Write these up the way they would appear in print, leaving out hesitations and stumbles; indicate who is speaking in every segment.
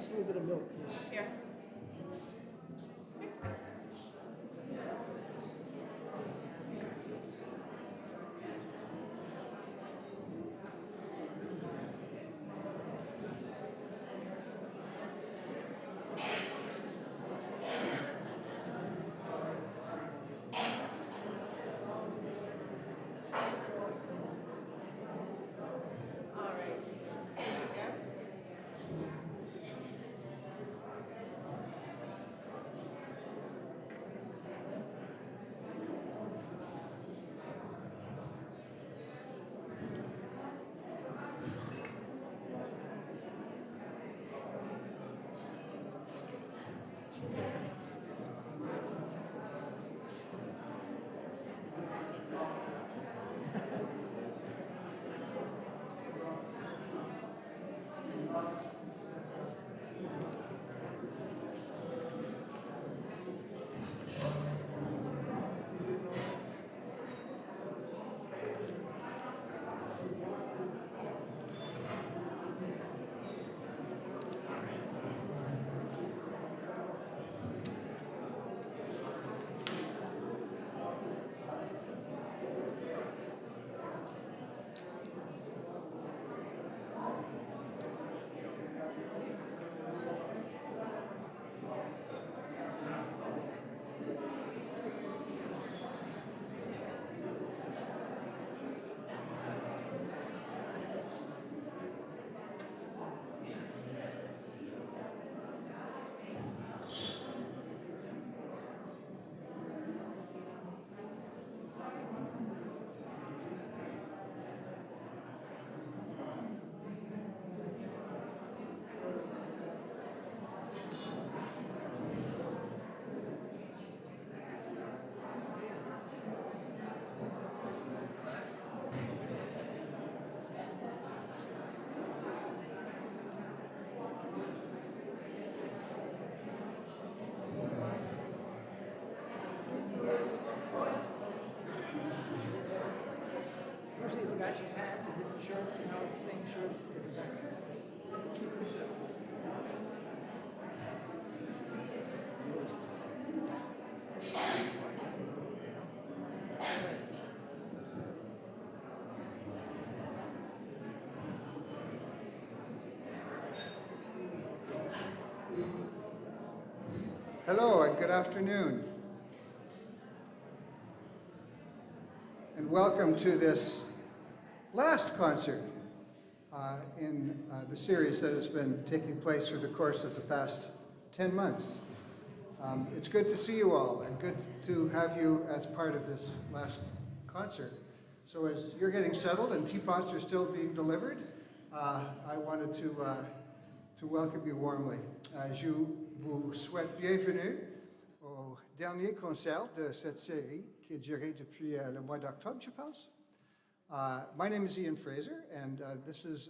Speaker 1: just a little bit of milk.
Speaker 2: Yeah. All right. Yeah.
Speaker 1: Usually if you got your hats, a different shirt, you know, it's the same shirts, different backgrounds. Keep it mixed up.
Speaker 3: Hello and good afternoon. And welcome to this last concert in the series that has been taking place through the course of the past 10 months. It's good to see you all and good to have you as part of this last concert. So as you're getting settled and teapots are still being delivered, I wanted to welcome you warmly. Je vous souhaite bienvenue au dernier concert de cette série qui a duré depuis le mois d'octobre, je pense. My name is Ian Fraser, and this is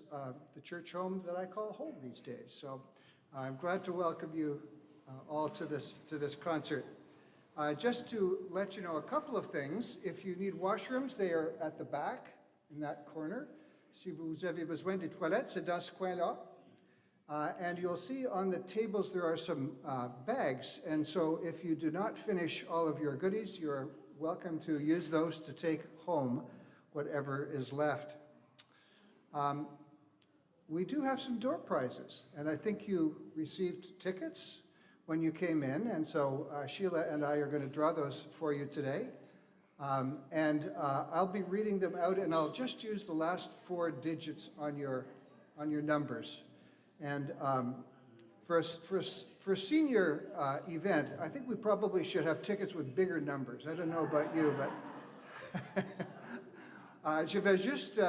Speaker 3: the church home that I call home these days. So I'm glad to welcome you all to this concert. Just to let you know a couple of things, if you need washrooms, they are at the back in that corner. Si vous avez besoin de toilettes, c'est dans ce coin-là. And you'll see on the tables there are some bags, and so if you do not finish all of your goodies, you're welcome to use those to take home whatever is left. We do have some door prizes, and I think you received tickets when you came in, and so Sheila and I are going to draw those for you today. And I'll be reading them out, and I'll just use the last 4 digits on your numbers. And for a senior event, I think we probably should have tickets with bigger numbers. I don't know about you, but je vais juste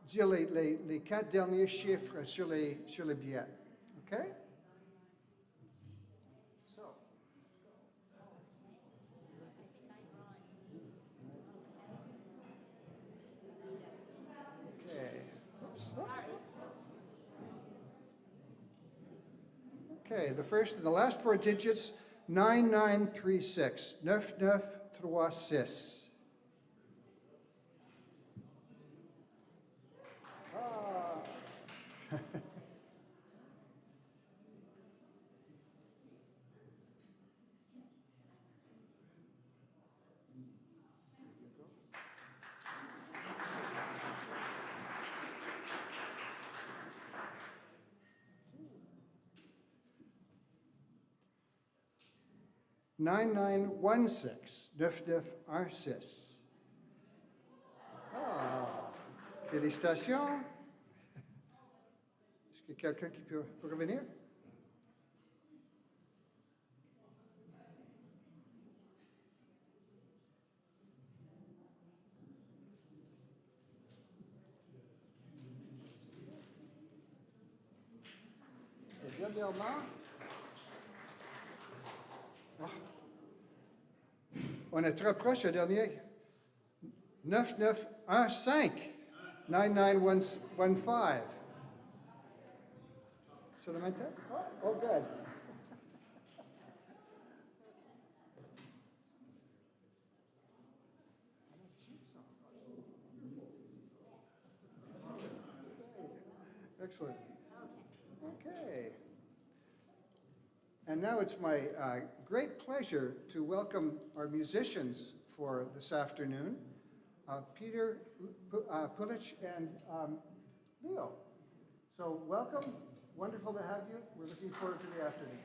Speaker 3: dire les 4 derniers chiffres sur les billets. Okay? So. Okay. Oops. Okay, the last 4 digits, 9936, 9936. 9916, 9916. Ah, félicitations. Est-ce que quelqu'un qui peut revenir? Et dernièrement, on est très proche, le dernier. 9915, 9915. C'est le même temps? Oh, good. Excellent. Okay. And now it's my great pleasure to welcome our musicians for this afternoon, Purich and Leo. So welcome. Wonderful to have you. We're looking forward to the afternoon.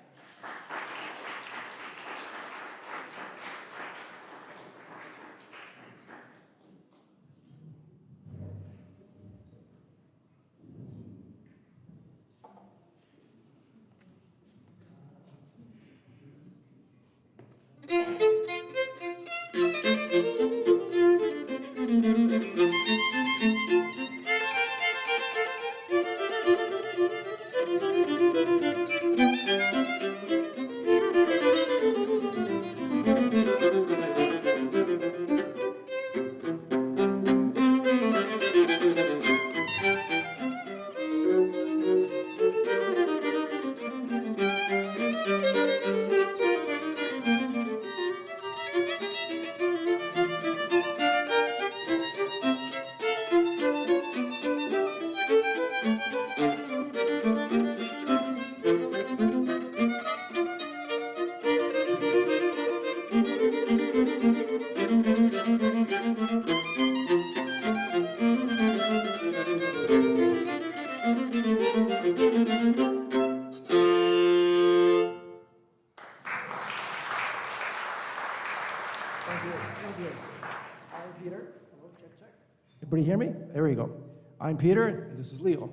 Speaker 4: Everybody hear me? There we go. I'm Peter, and this is Leo.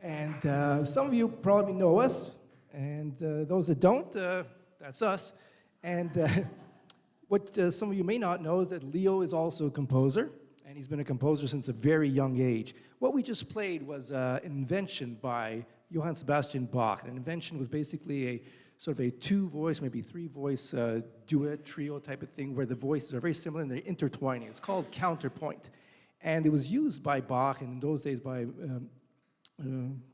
Speaker 4: And some of you probably know us, and those that don't, that's us. And what some of you may not know is that Leo is also a composer, and he's been a composer since a very young age. What we just played was an invention by Johann Sebastian Bach. An invention was basically a sort of a two-voice, maybe three-voice duet, trio type of thing, where the voices are very similar and they're intertwining. It's called counterpoint. And it was used by Bach, and in those days by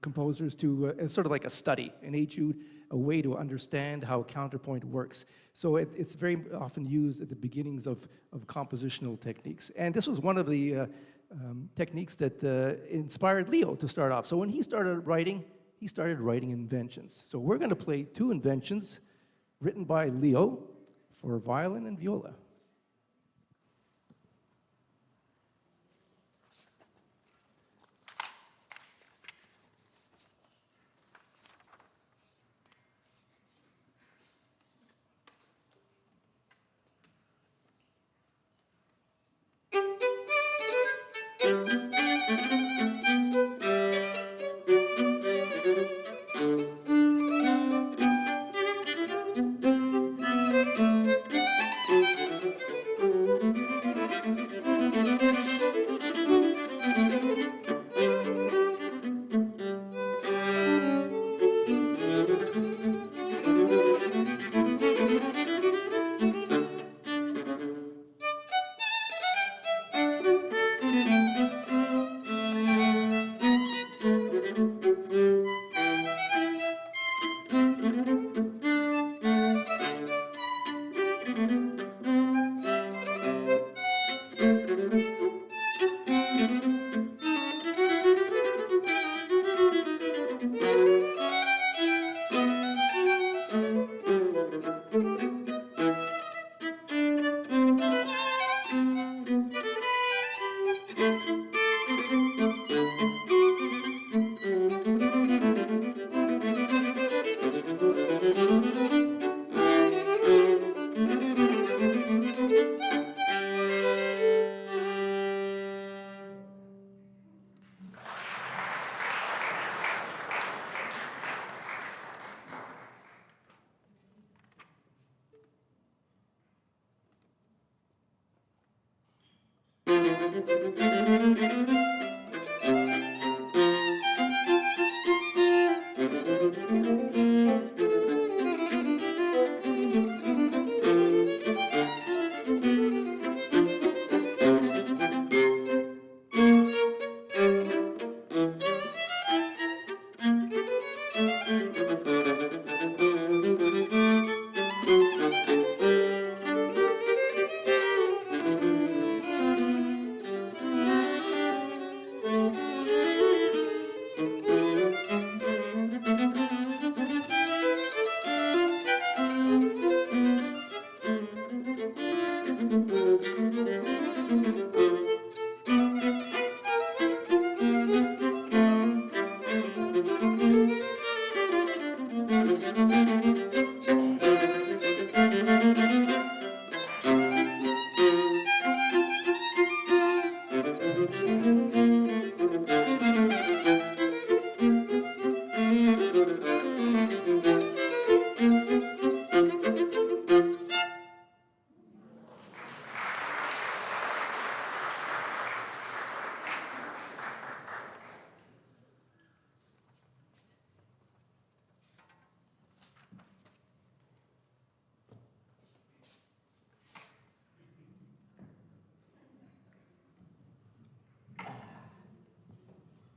Speaker 4: composers to, it's sort of like a study, an etude, a way to understand how counterpoint works. So it's very often used at the beginnings of compositional techniques. And this was one of the techniques that inspired Leo to start off. So when he started writing inventions. So we're going to play two inventions written by Leo for violin and viola.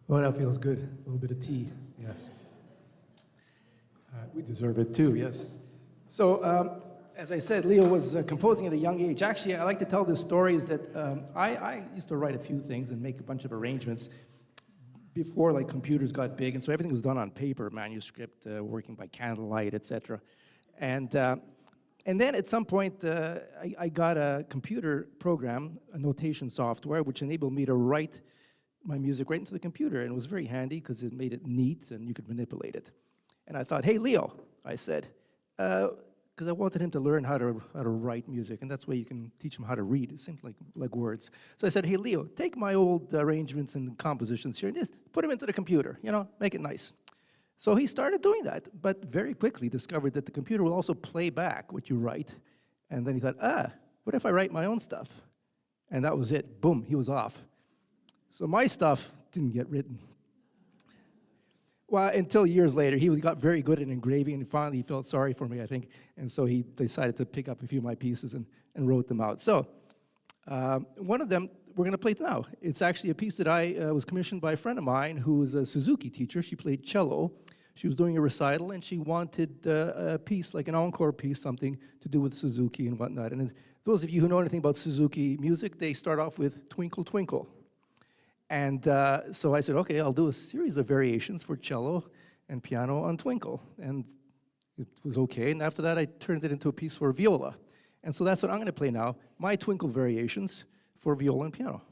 Speaker 4: Well, that feels good. A little bit of tea, yes. We deserve it too, yes. So, as I said, Leo was composing at a young age. Actually, I like to tell this story is that I used to write a few things and make a bunch of arrangements before like computers got big, and so everything was done on paper, manuscript, working by candlelight, etc. And then at some point, I got a computer program, a notation software, which enabled me to write my music right into the computer, and it was very handy because it made it neat and you could manipulate it. And I thought, hey, Leo, I said, because I wanted him to learn how to write music, and that's why you can teach him how to read. It seems like words. So I said, hey, Leo, take my old arrangements and compositions here and just put them into the computer, make it nice. So he started doing that, but very quickly discovered that the computer will also play back what you write. And then he thought, what if I write my own stuff? And that was it. Boom, he was off. So my stuff didn't get written. Well, until years later, he got very good at engraving, and finally he felt sorry for me, I think, and so he decided to pick up a few of my pieces and wrote them out. So one of them we're going to play now. It's actually a piece that I was commissioned by a friend of mine who was a Suzuki teacher. She played cello. She was doing a recital, and she wanted a piece, like an encore piece, something to do with Suzuki and whatnot. And those of you who know anything about Suzuki music, they start off with Twinkle, Twinkle. And so I said, okay, I'll do a series of variations for cello and piano on Twinkle. And it was okay. And after that, I turned it into a piece for viola. And so that's what I'm going to play now, my Twinkle variations for viola and piano.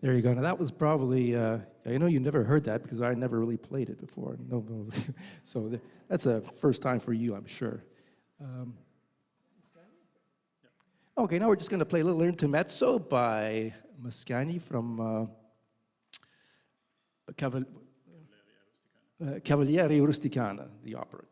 Speaker 4: There you go. Now that was probably, I know you never heard that because I never really played it before. No. So that's a first time for you, I'm sure. Okay, now we're just going to play a little intermezzo by Mascagni from Cavaliere Rusticana, the opera.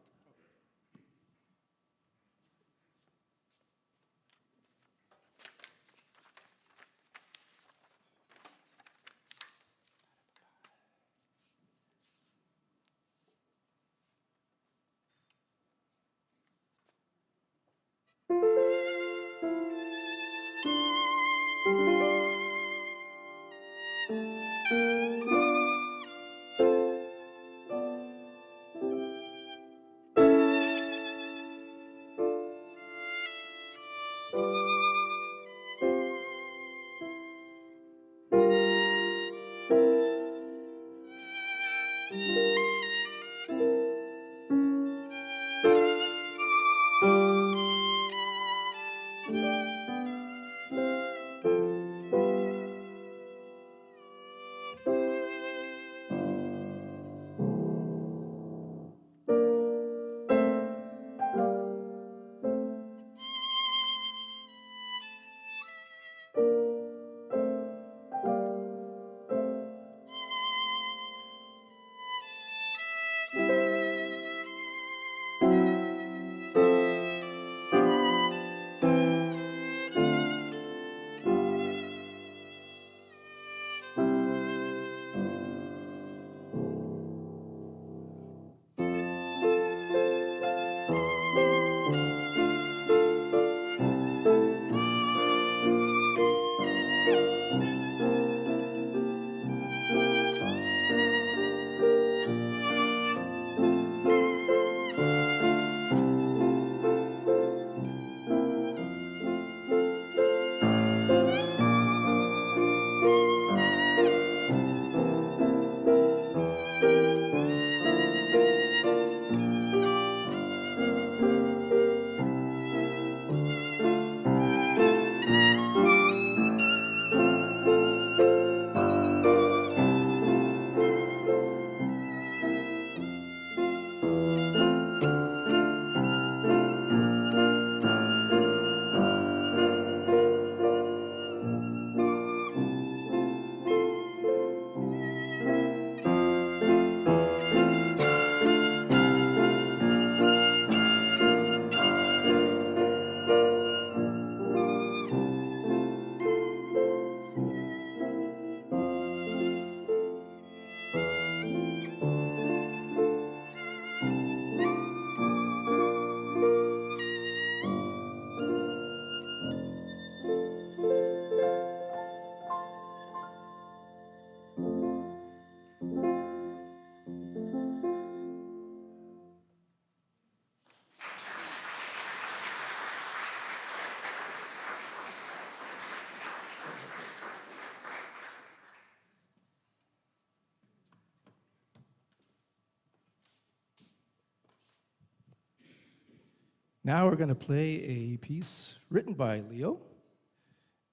Speaker 4: Now we're going to play a piece written by Leo,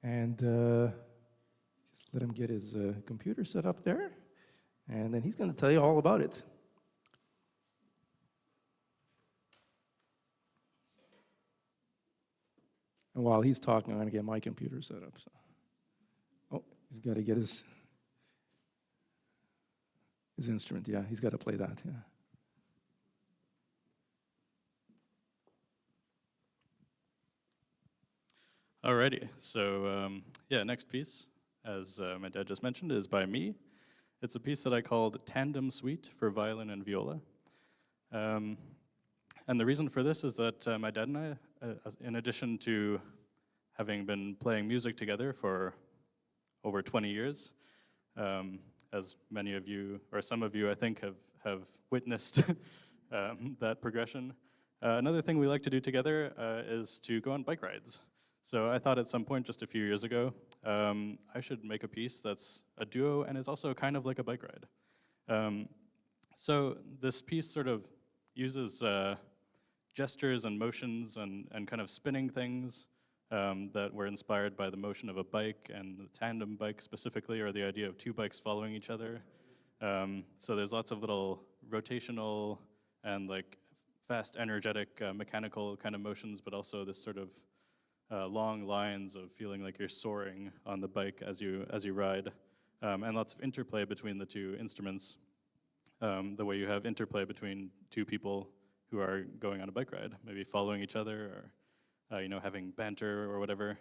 Speaker 4: and just let him get his computer set up there, and then he's going to tell you all about it. And while he's talking, I'm going to get my computer set up. So. Oh, he's got to get his... His instrument, yeah, he's got to play that, yeah.
Speaker 5: Alrighty, so yeah, next piece, as my dad just mentioned, is by me. It's a piece that I called Tandem Suite for violin and viola. And the reason for this is that my dad and I, in addition to having been playing music together for over 20 years, as many of you, or some of you I think have witnessed that progression. Another thing we like to do together is to go on bike rides. So I thought at some point just a few years ago, I should make a piece that's a duo and is also kind of like a bike ride. So this piece sort of uses gestures and motions and kind of spinning things that were inspired by the motion of a bike and the tandem bike specifically, or the idea of two bikes following each other. So there's lots of little rotational and like fast, energetic, mechanical kind of motions, but also this sort of long lines of feeling like you're soaring on the bike as you ride, and lots of interplay between the two instruments, the way you have interplay between two people who are going on a bike ride, maybe following each other or having banter or whatever.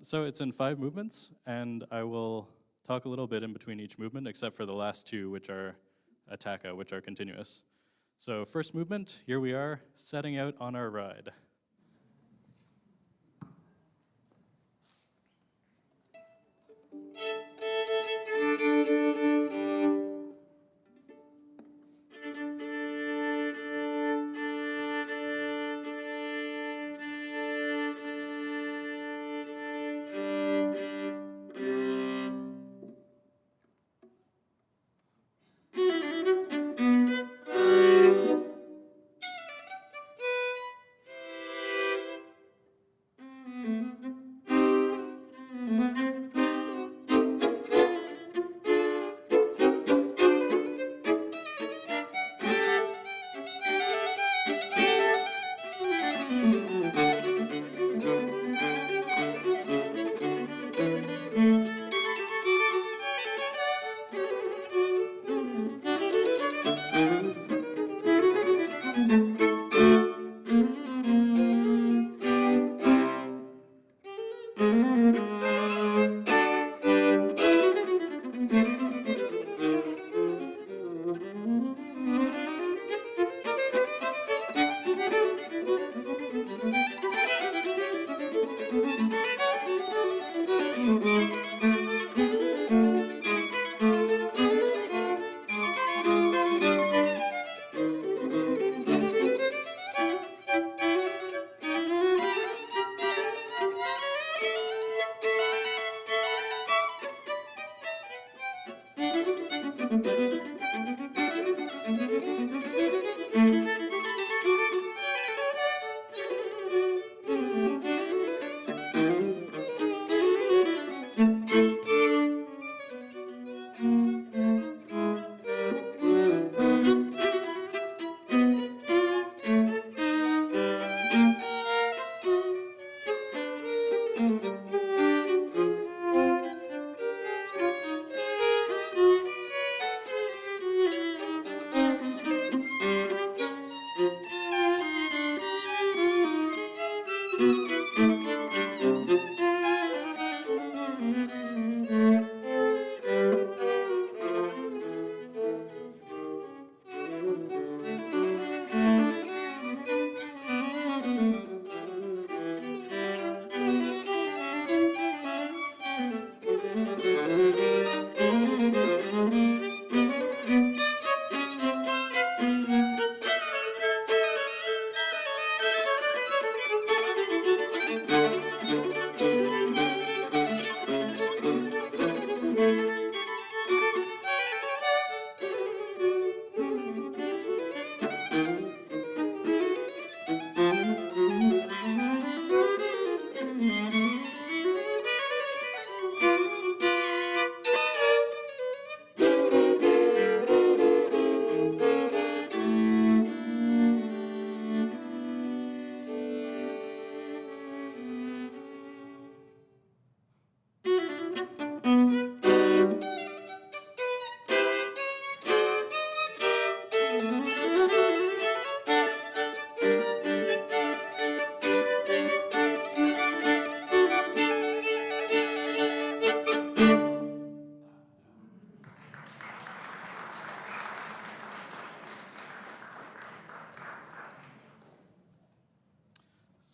Speaker 5: So it's in 5 movements, and I will talk a little bit in between each movement, except for the last 2, which are attacca, which are continuous. So first movement, here we are, setting out on our ride.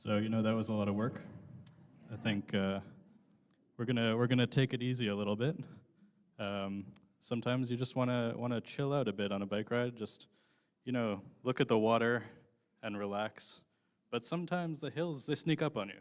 Speaker 5: So that was a lot of work. I think we're gonna take it easy a little bit. Sometimes you just wanna chill out a bit on a bike ride. Just look at the water and relax. But sometimes the hills, they sneak up on you.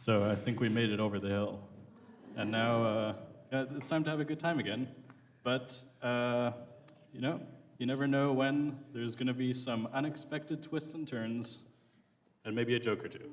Speaker 5: So I think we made it over the hill. And now it's time to have a good time again. But, you never know when there's going to be some unexpected twists and turns, and maybe a joke or two.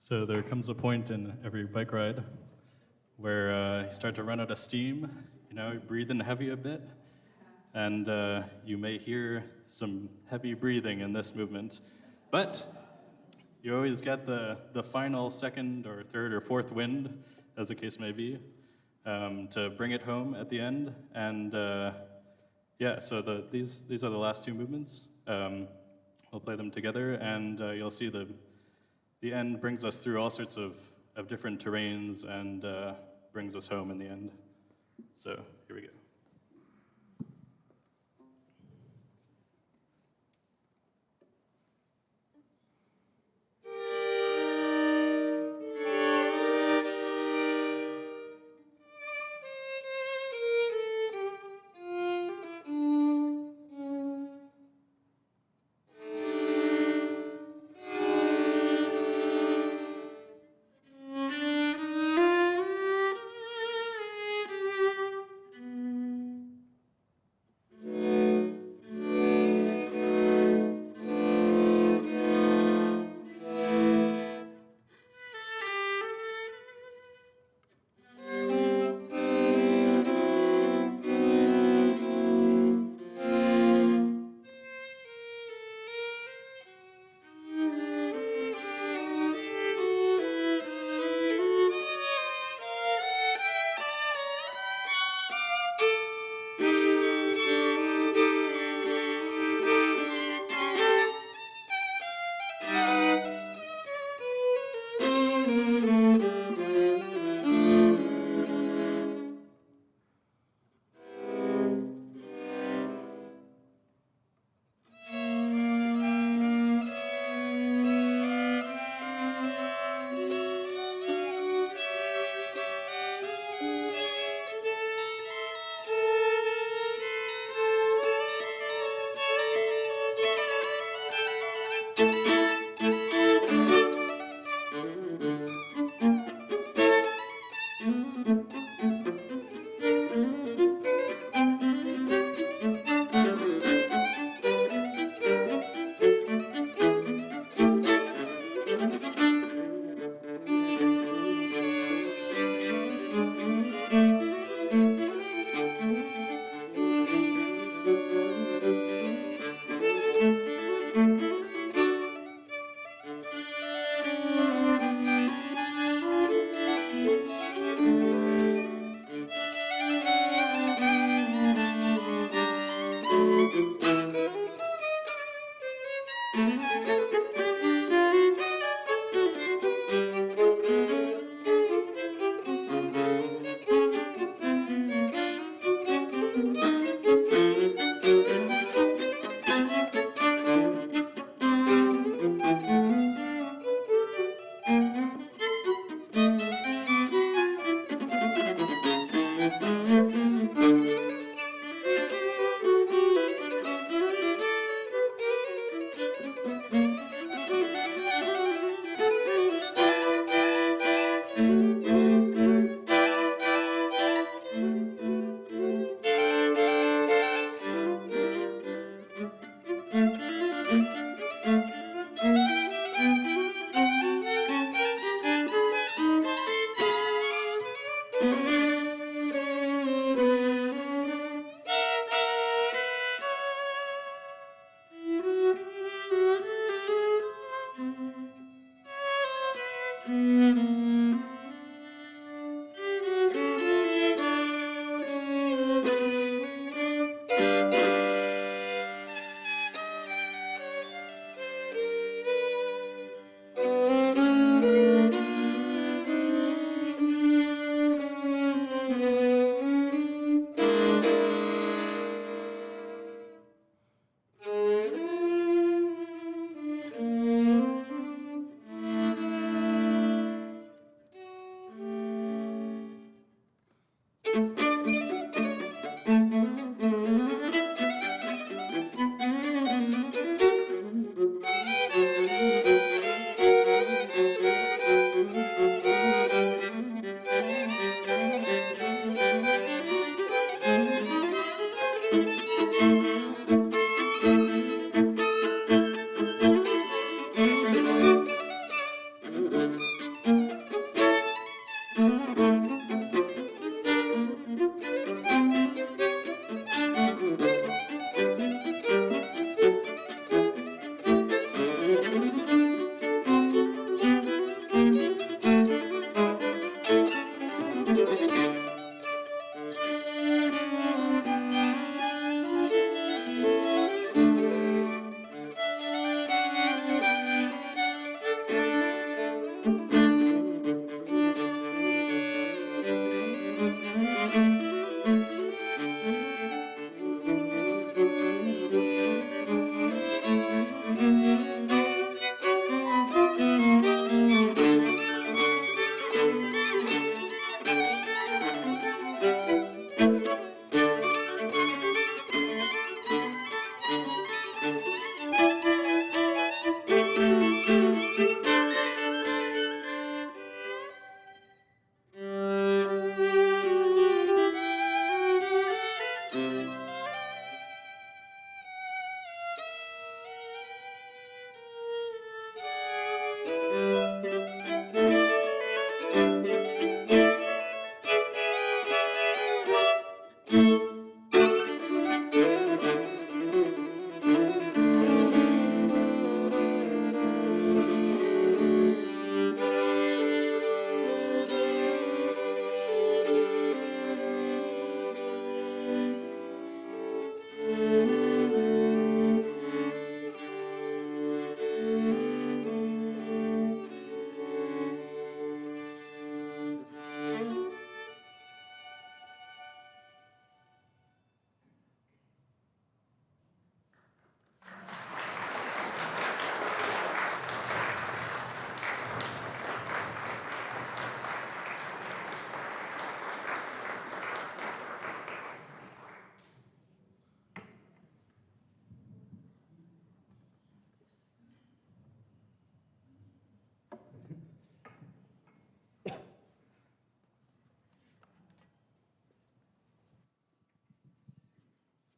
Speaker 5: So there comes a point in every bike ride where you start to run out of steam, you breathe in heavy a bit, and you may hear some heavy breathing in this movement. But you always get the final second or third or fourth wind, as the case may be, to bring it home at the end. And yeah, so these are the last two movements. We'll play them together, and you'll see the end brings us through all sorts of different terrains and brings us home in the end. So here we go.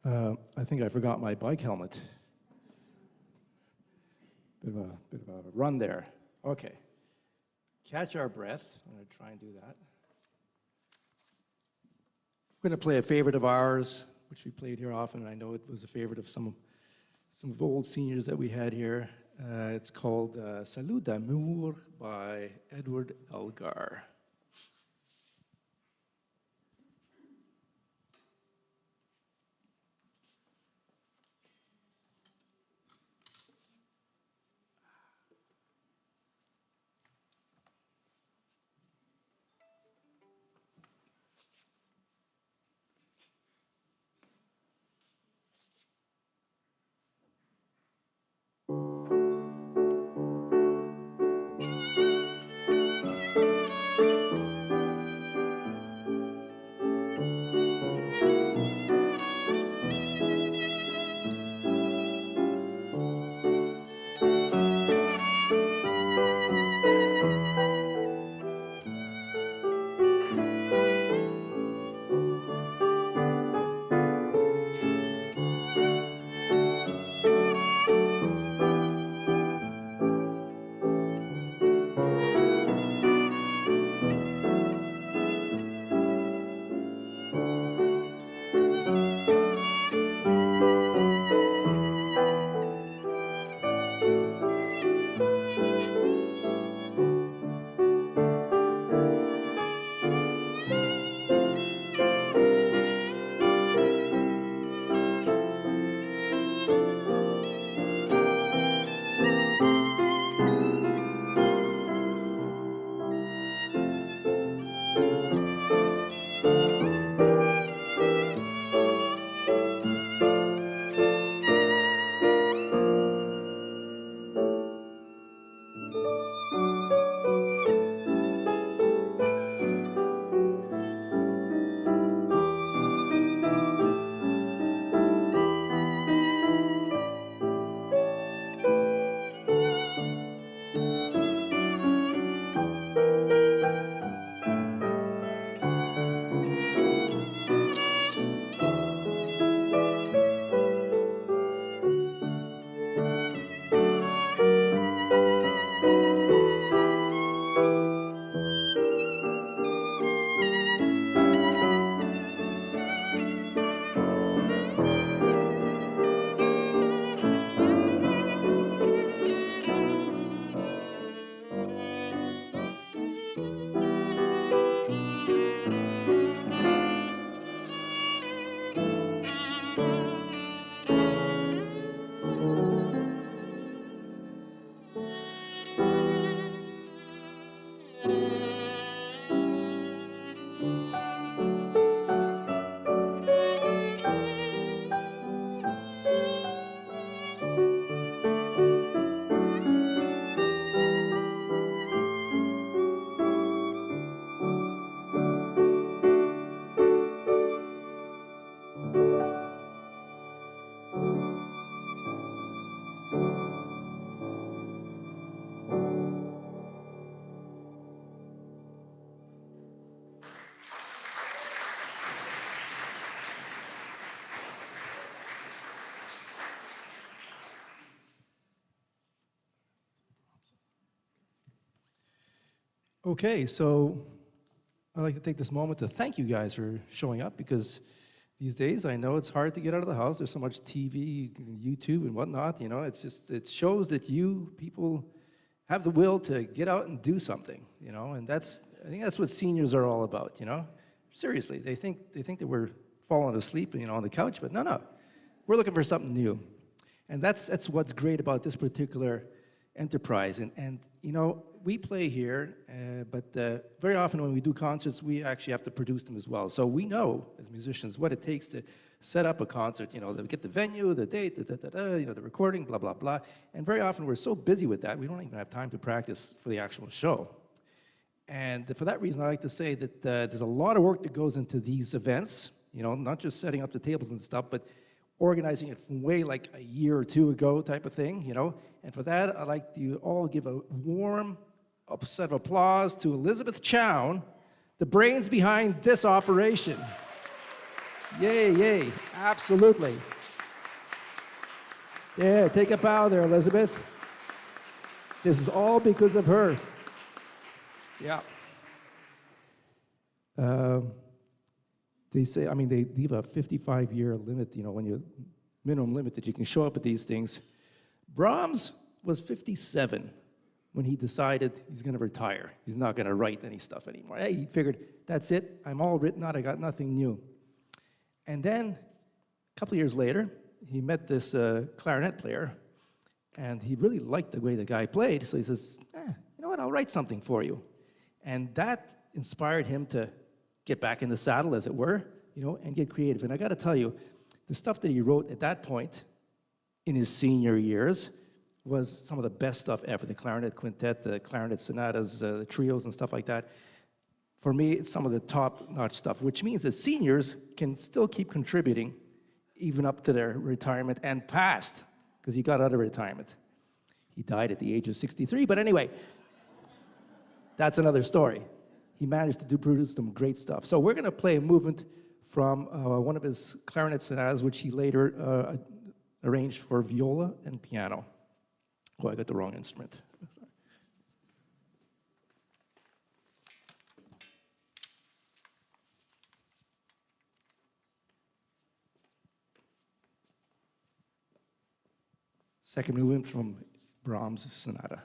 Speaker 4: I think I forgot my bike helmet. Bit of a run there. Okay. Catch our breath. I'm going to try and do that. We're going to play a favorite of ours, which we played here often, and I know it was a favorite of some of the old seniors that we had here. It's called Salut d'amour by Edward Elgar. Okay, so I'd like to take this moment to thank you guys for showing up, because these days I know it's hard to get out of the house. There's so much TV, YouTube, and whatnot. You know, it shows that you people have the will to get out and do something. You know, and I think that's what seniors are all about. You know, seriously, they think that we're falling asleep, on the couch, but no, we're looking for something new, and that's what's great about this particular enterprise. And we play here, but very often when we do concerts, we actually have to produce them as well. So we know, as musicians, what it takes to set up a concert, to get the venue, the date, the recording, blah, blah, blah. And very often we're so busy with that, we don't even have time to practice for the actual show. And for that reason, I like to say that there's a lot of work that goes into these events, not just setting up the tables and stuff, but organizing it from way like a year or two ago type of thing, And for that, I'd like to all give a warm set of applause to Elizabeth Chown, the brains behind this operation. Yay, yay, absolutely. Yeah, take a bow there, Elizabeth. This is all because of her. Yeah. They say, I mean, they leave a 55-year limit, you know, when you minimum limit that you can show up at these things. Brahms was 57 when he decided he's going to retire. He's not going to write any stuff anymore. Hey, he figured, that's it. I'm all written out. I got nothing new. And then, a couple of years later, he met this clarinet player, and he really liked the way the guy played, so he says, you know what, I'll write something for you. And that inspired him to get back in the saddle, as it were, you know, and get creative. And I got to tell you, the stuff that he wrote at that point in his senior years was some of the best stuff ever. The clarinet quintet, the clarinet sonatas, the trios and stuff like that. For me, it's some of the top-notch stuff, which means that seniors can still keep contributing even up to their retirement and past, because he got out of retirement. He died at the age of 63, but anyway, that's another story. He managed to produce some great stuff. So we're going to play a movement from one of his clarinet sonatas, which he later arranged for viola and piano. Oh, I got the wrong instrument. Sorry. Second movement from Brahms' sonata.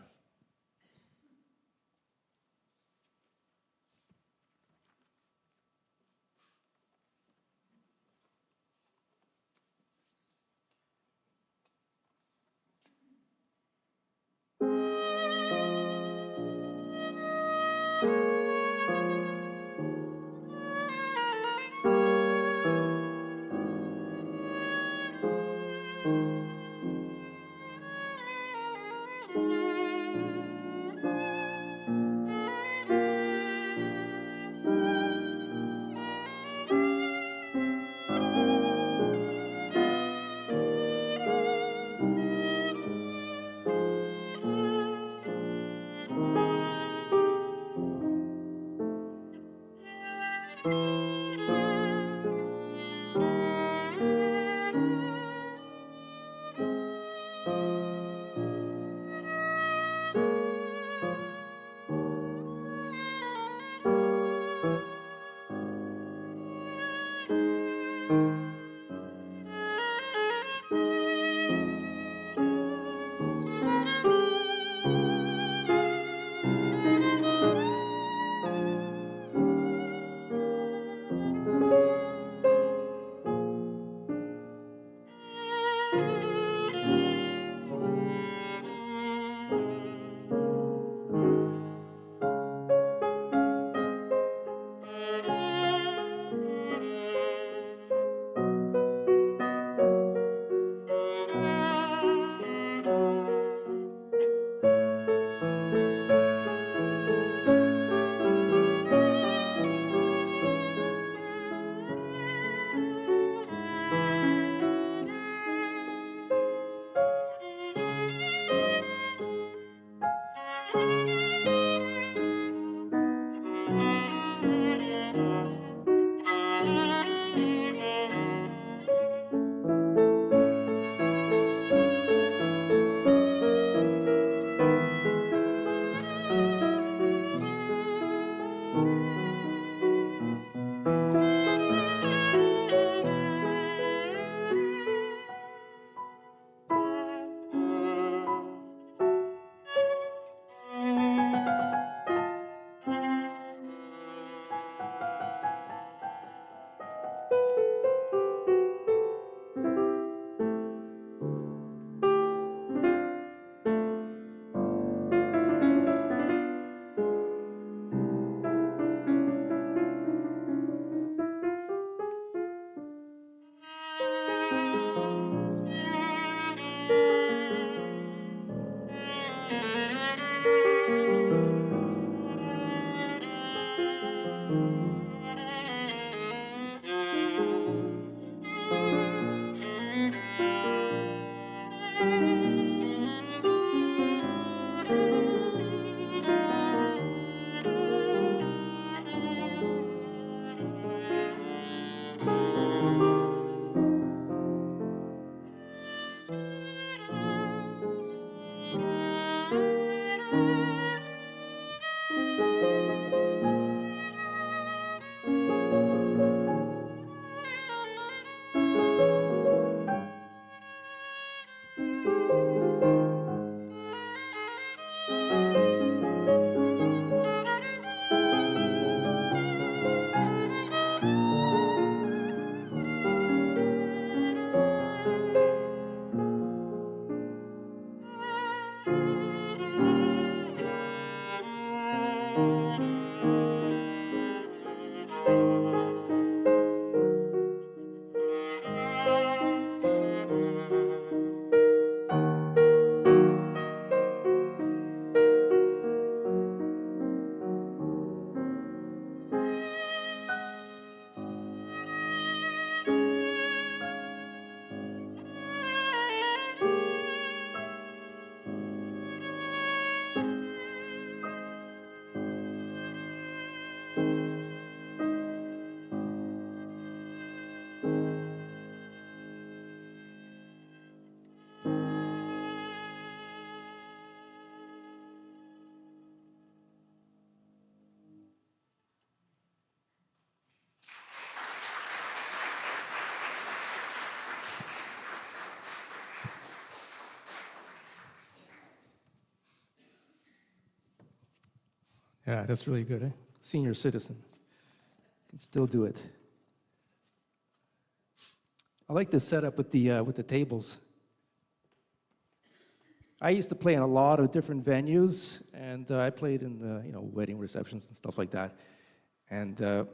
Speaker 4: Yeah, that's really good, eh? Senior citizen. Can still do it. I like this setup with the tables. I used to play in a lot of different venues, and I played in the, wedding receptions and stuff like that. And I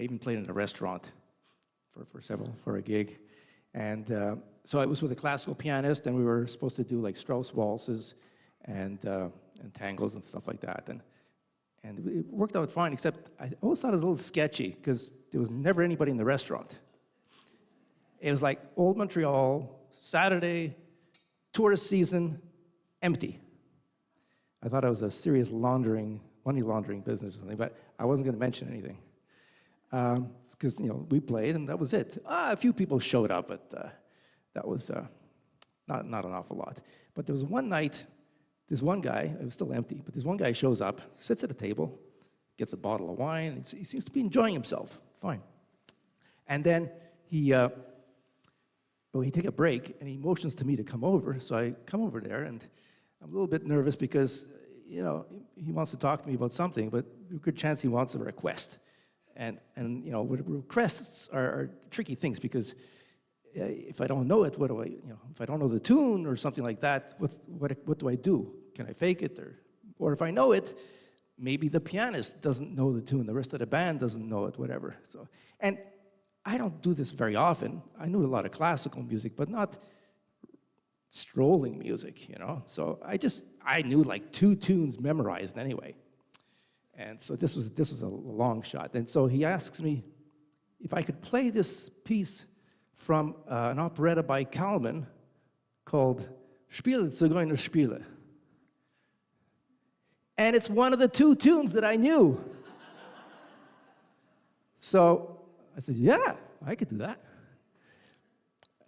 Speaker 4: even played in a restaurant for a gig. And so I was with a classical pianist, and we were supposed to do like Strauss waltzes and tangos and stuff like that. And it worked out fine, except I always thought it was a little sketchy because there was never anybody in the restaurant. It was like Old Montreal, Saturday, tourist season, empty. I thought it was a serious money laundering business or something, but I wasn't going to mention anything. Because, we played and that was it. A few people showed up, but that was not an awful lot. But there was one night, this one guy, it was still empty, but this one guy shows up, sits at a table, gets a bottle of wine, and he seems to be enjoying himself. Fine. And then we take a break, and he motions to me to come over. So I come over there, and I'm a little bit nervous because, he wants to talk to me about something, but there's a good chance he wants a request. And requests are tricky things because if I don't know it, what do I, if I don't know the tune or something like that, what do I do? Can I fake it? Or if I know it, maybe the pianist doesn't know the tune, the rest of the band doesn't know it, whatever. So, and I don't do this very often. I knew a lot of classical music, but not strolling music, So I knew like 2 tunes memorized anyway. And so this was a long shot. And so he asks me if I could play this piece from an operetta by Kalman called Spiele, Zigeuner Spiele. And it's one of the 2 tunes that I knew. So I said, yeah, I could do that.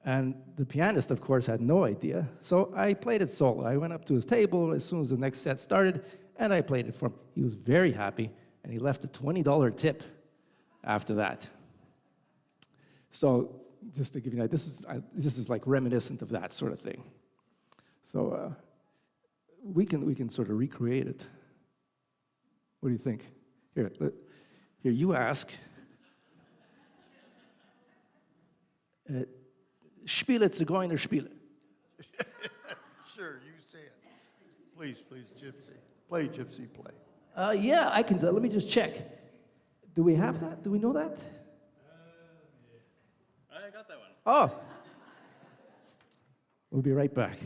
Speaker 4: And the pianist, of course, had no idea. So I played it solo. I went up to his table as soon as the next set started, and I played it for him. He was very happy, and he left a $20 tip after that. So just to give you an idea, this is like reminiscent of that sort of thing. So we can sort of recreate it. What do you think? Here, you ask. Spiele, Zigeuner, Spiele.
Speaker 6: Sure, you say it. Please, Gypsy. Play, Gypsy, play.
Speaker 4: Yeah, I can do it. Let me just check. Do we have that? Do we know that?
Speaker 5: I got that one.
Speaker 4: Oh. We'll be right back.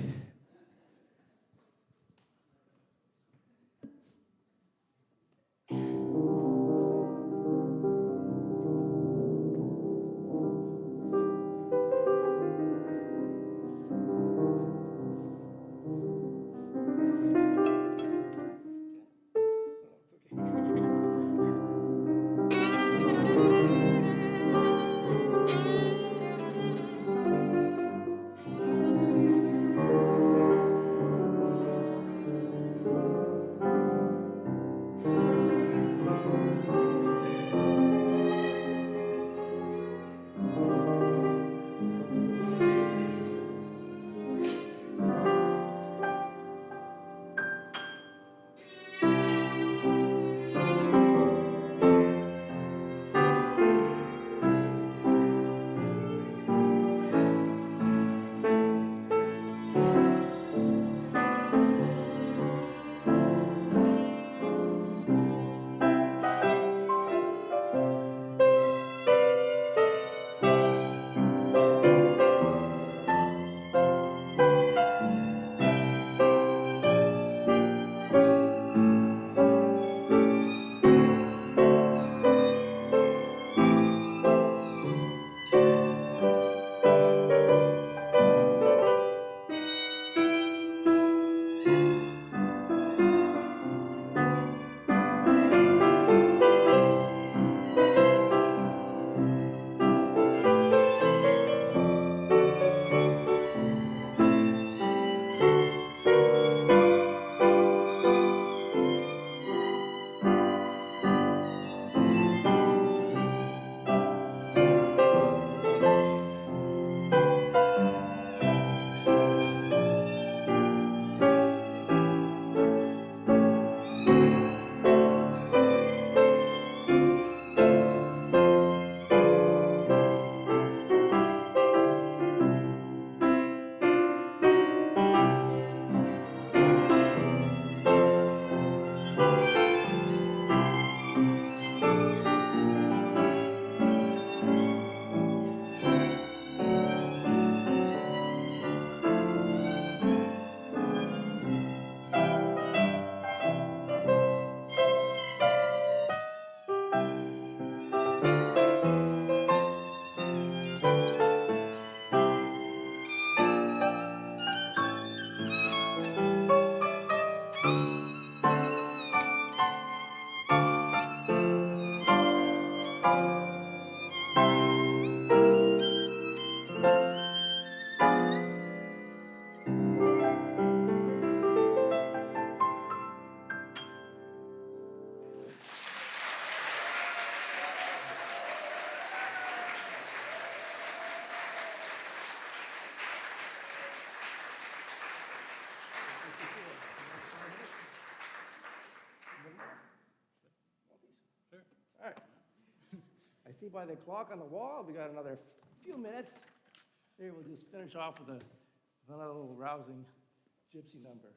Speaker 4: see by the clock on the wall, we got another few minutes. Maybe we'll just finish off with another little rousing gypsy number.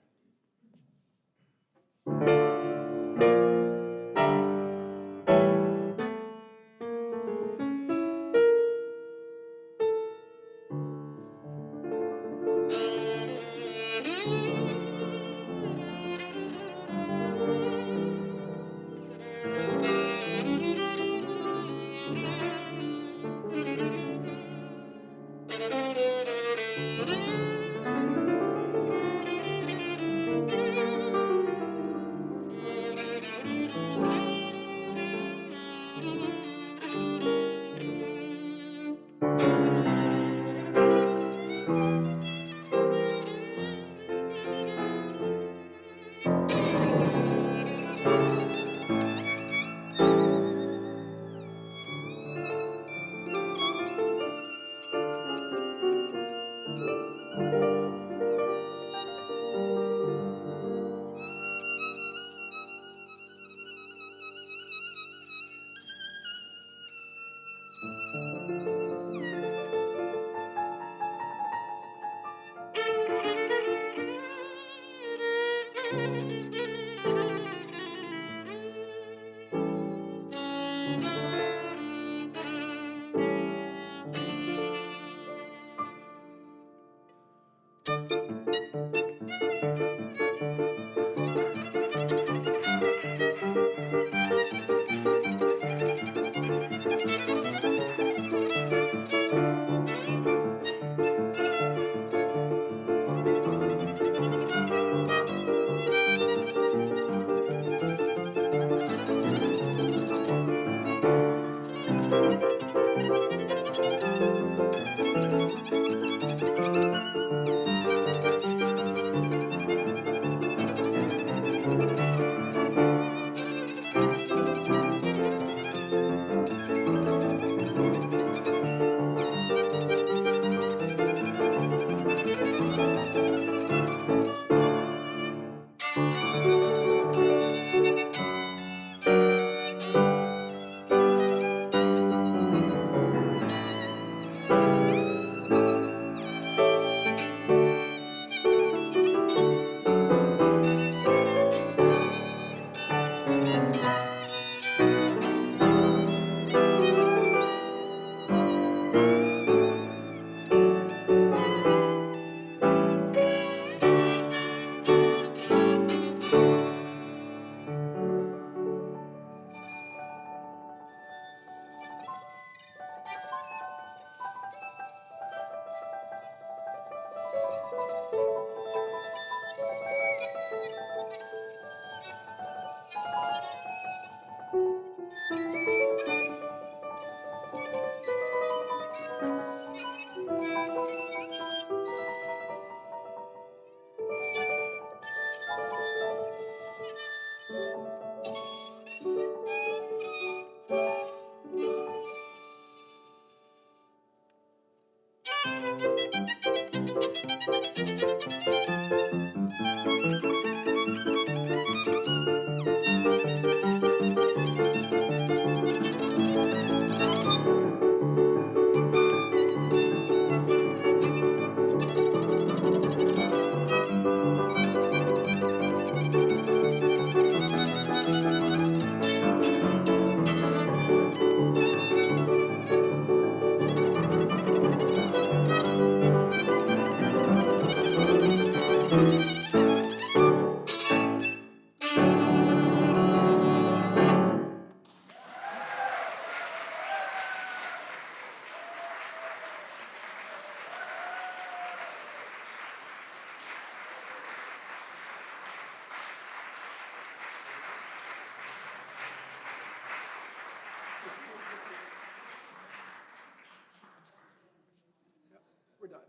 Speaker 4: We're done.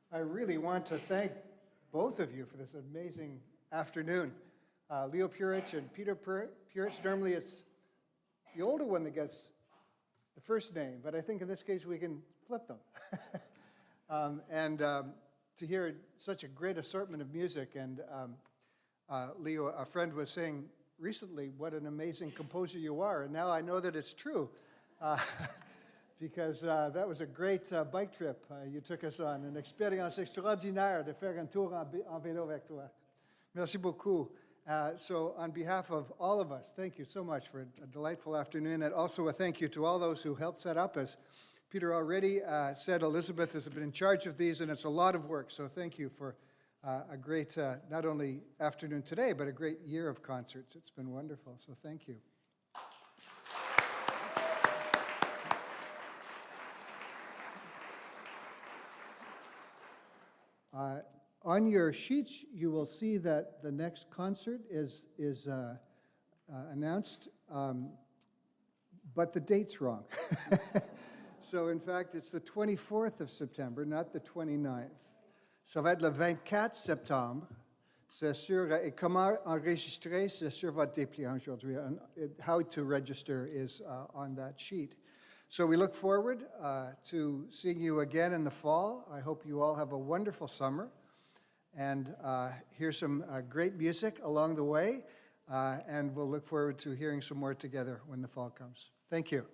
Speaker 3: I really want to thank both of you for this amazing afternoon. Leo Purich and Peter Purich. Normally it's the older one that gets the first name, but I think in this case we can flip them. To hear such a great assortment of music, and Leo, a friend was saying recently what an amazing composer you are, and now I know that it's true. Because that was a great bike trip you took us on, une expérience extraordinaire de faire un tour en vélo avec toi. Merci beaucoup. So on behalf of all of us, thank you so much for a delightful afternoon, and also a thank you to all those who helped set up. As Peter already said, Elizabeth has been in charge of these, and it's a lot of work, so thank you for a great, not only afternoon today, but a great year of concerts. It's been wonderful, so thank you. On your sheets, you will see that the next concert is announced, but the date's wrong. So, in fact, it's the 24th of September, not the 29th. Ça va être le 24 septembre. C'est sur, et comment enregistrer, c'est sur votre dépliant aujourd'hui. How to register is on that sheet. So we look forward to seeing you again in the fall. I hope you all have a wonderful summer and hear some great music along the way. And we'll look forward to hearing some more together when the fall comes. Thank you.